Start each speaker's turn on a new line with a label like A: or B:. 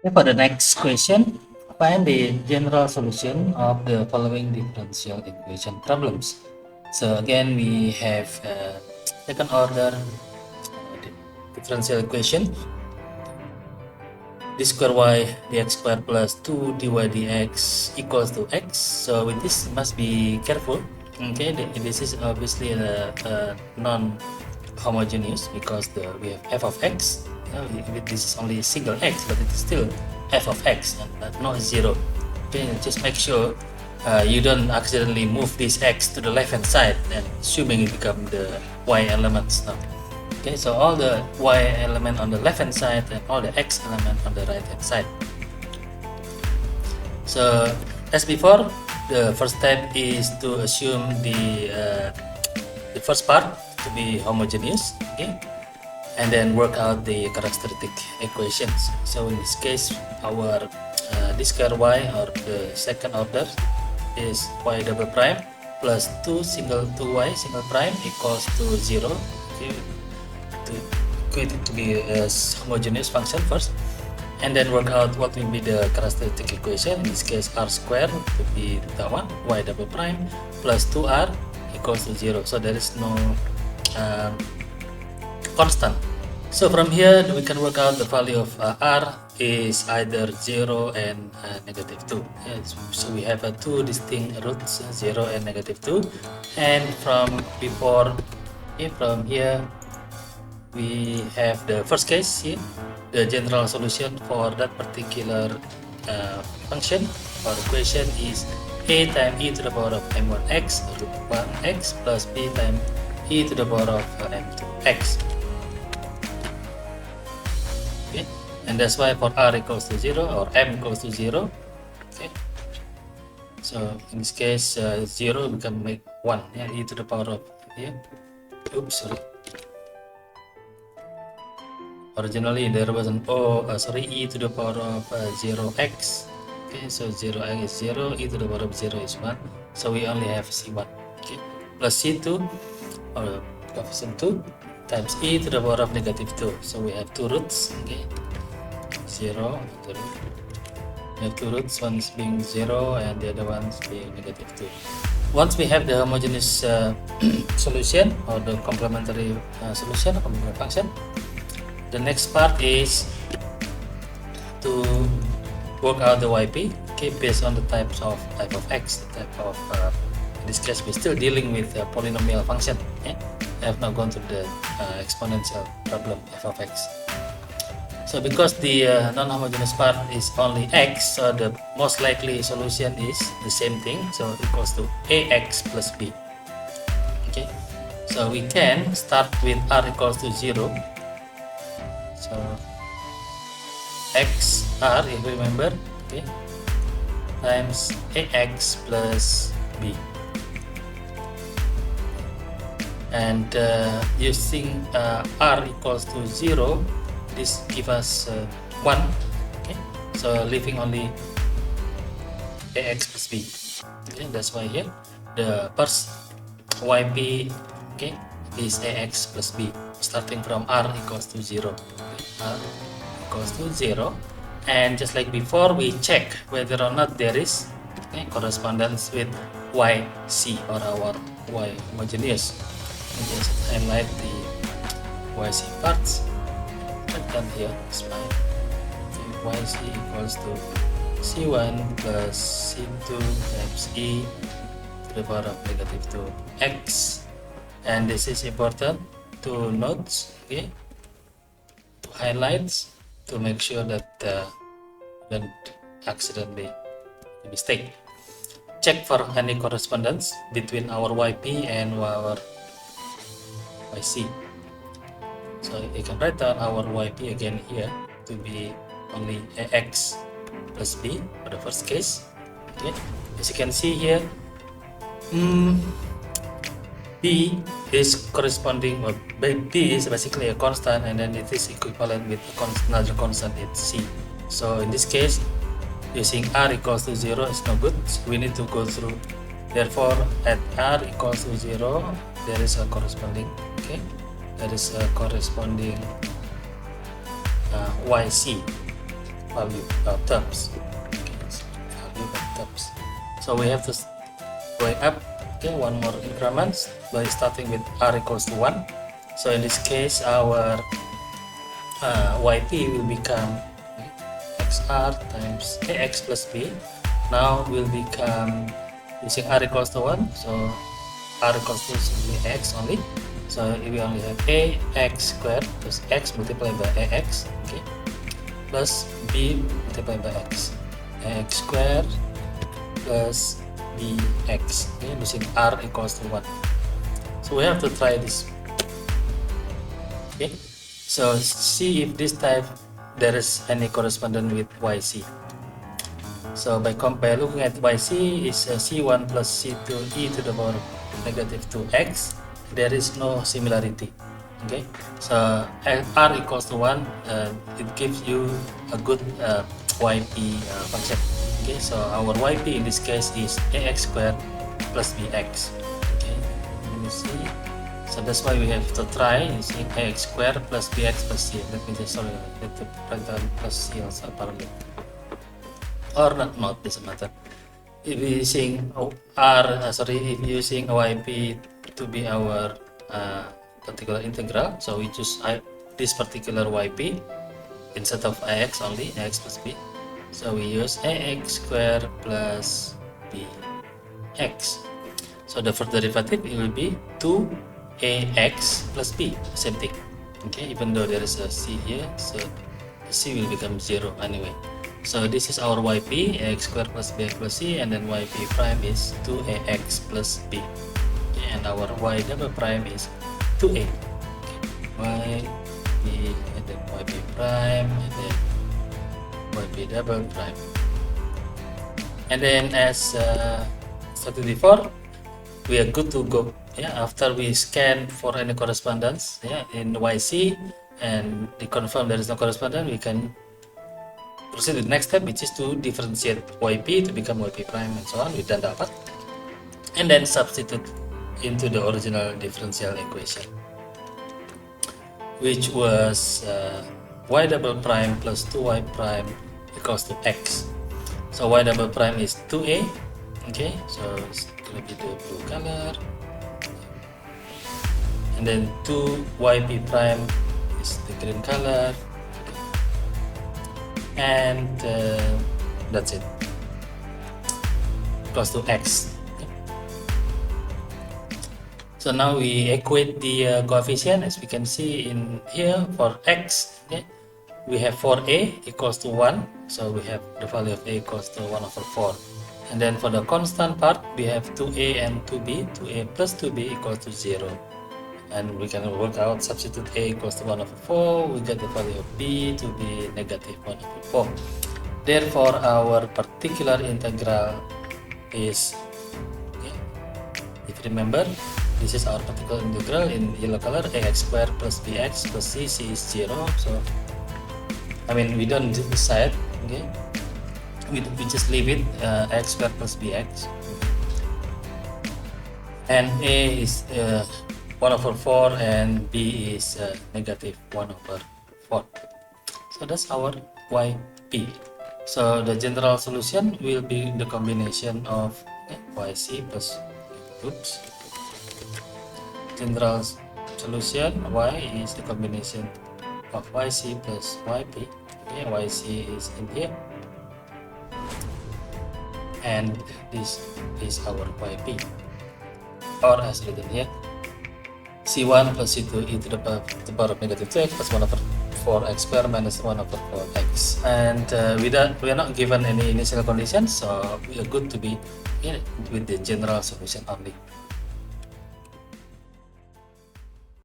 A: Okay, for the next question, find the general solution of the following differential equation problems. So again, we have second order differential equation d square y dx square plus 2 dy dx equals to x. So with this must be careful. Okay, this is obviously a non-homogeneous because we have f of x. This is only single x, but it is still f of x and not zero. Okay, just make sure you don't accidentally move this x to the left hand side and assuming it become the y elements now. Okay, so all the y element on the left hand side and all the x element on the right hand side. So as before, the first step is to assume the first part to be homogeneous, okay, and then work out the characteristic equations. So in this case, our d square y, or the second order, is y double prime plus 2y single prime equals to 0. Okay, to equate it to be a homogeneous function first, and then work out what will be the characteristic equation. In this case, r squared to be the one, y double prime plus 2r equals to 0. So there is no constant. So from here we can work out the value of r is either 0 and negative 2. Yes, so we have two distinct roots, 0 and negative 2. And from here we have the first case here, the general solution for that particular function or equation is a times e to the power of m1x root 1x plus b times e to the power of m2x. Okay, and that's why for r equals to 0 or m equals to 0. Okay, so in this case 0 we can make 1, yeah, e to the power of here. Oops, sorry. Originally there was an e to the power of 0x. Okay, so 0x is 0, e to the power of 0 is 1. So we only have c1, okay, plus c2 or coefficient 2 times e to the power of negative 2. So we have two roots, okay, 0, we have two roots, one is being 0 and the other one is being negative 2. Once we have the homogeneous solution or the complementary solution, complementary function, the next part is to work out the yp, okay, based on the type of x, the type of in this case we're still dealing with a polynomial function. Okay? I have not gone through the exponential problem f of x. So because the non-homogeneous part is only x, so the most likely solution is the same thing, so equals to ax plus b. Okay, so we can start with r equals to 0. So x r, if you remember, okay, times ax plus b, and using r equals to 0, this give us 1. Okay, so leaving only ax plus b. Okay, that's why here the first yp, okay, is ax plus b, starting from r equals to 0. R equals to 0, and just like before, we check whether or not there is correspondence with yc or our y homogeneous. And just highlight the yc parts. Put them here. It's fine. Okay, yc equals to c1 plus c2 times e to the power of negative 2x, and this is important to note. Okay, highlights to make sure that don't accidentally make a mistake. Check for any correspondence between our yp and our yc. So you can write down our yp again here to be only ax plus b for the first case. Okay, as you can see here, b is corresponding, or b is basically a constant, and then it is equivalent with another constant, it's c. So in this case, using r equals to 0 is no good. So we need to go through. Therefore, at r equals to 0, there is a corresponding, okay, there is a corresponding yc. value terms. Value terms. So we have to going up, okay, one more increments by starting with r equals to 1. So in this case, our yp will become xr times ax plus b. Now will become using r equals to 1, so r equals to simply x only. So we only have ax squared plus x multiplied by ax, okay, plus b multiplied by x, ax squared plus bx, okay, using r equals to 1. So we have to try this. Okay, so see if this type there is any correspondence with yc. So by looking at yc is c1 plus c2 e to the power negative 2x, there is no similarity. Okay, so r equals to 1, it gives you a good yp function. Okay, so our yp in this case is ax squared plus bx. Okay, let me see. So that's why we have to try using ax squared plus bx plus c. Let me just let the write down plus c also apparently, or not doesn't matter. If using if using yp to be our particular integral, so we choose this particular yp instead of ax only, ax plus b. So we use ax squared plus bx. So the first derivative it will be 2ax plus b, same thing. Okay, even though there is a c here, so c will become 0 anyway. So this is our yp, ax squared plus bx plus c, and then yp prime is 2ax plus b. Okay, and our y double prime is 2a. Okay, yp, and then yp prime, and then yp double prime. And then as stated before, we are good to go. Yeah, after we scan for any correspondence, yeah, in yc, and they confirm there is no correspondence, we can proceed to the next step, which is to differentiate yp to become yp prime and so on. We've done that part, and then substitute into the original differential equation, which was y double prime plus 2y prime equals to x. So y double prime is 2a. Okay, so it's gonna be the blue color, and then 2yp prime is the green color, and that's it, equals to x. Okay. So now we equate the coefficient, as we can see in here for x. Okay, we have 4a equals to 1, so we have the value of a equals to 1/4. And then for the constant part, we have 2a and 2b. 2a plus 2b equals to 0. And we can work out, substitute a equals to 1/4, we get the value of b to be negative 1/4. Therefore, our particular integral is, okay, if you remember, this is our particular integral in yellow color, ax squared plus bx plus c is 0. So, I mean, we don't decide, okay, we just leave it x squared plus bx, and a is 1/4 and b is negative 1/4. So that's our yp. So the general solution will be the combination of yc plus, oops, general solution y is the combination of yc plus yp. Okay, yc is in here, and this is our yp, or as written here, c1 plus c2 e to the power of negative 2x plus 1/4x squared minus 1/4x. And we are not given any initial conditions, so we are good to be with the general solution only.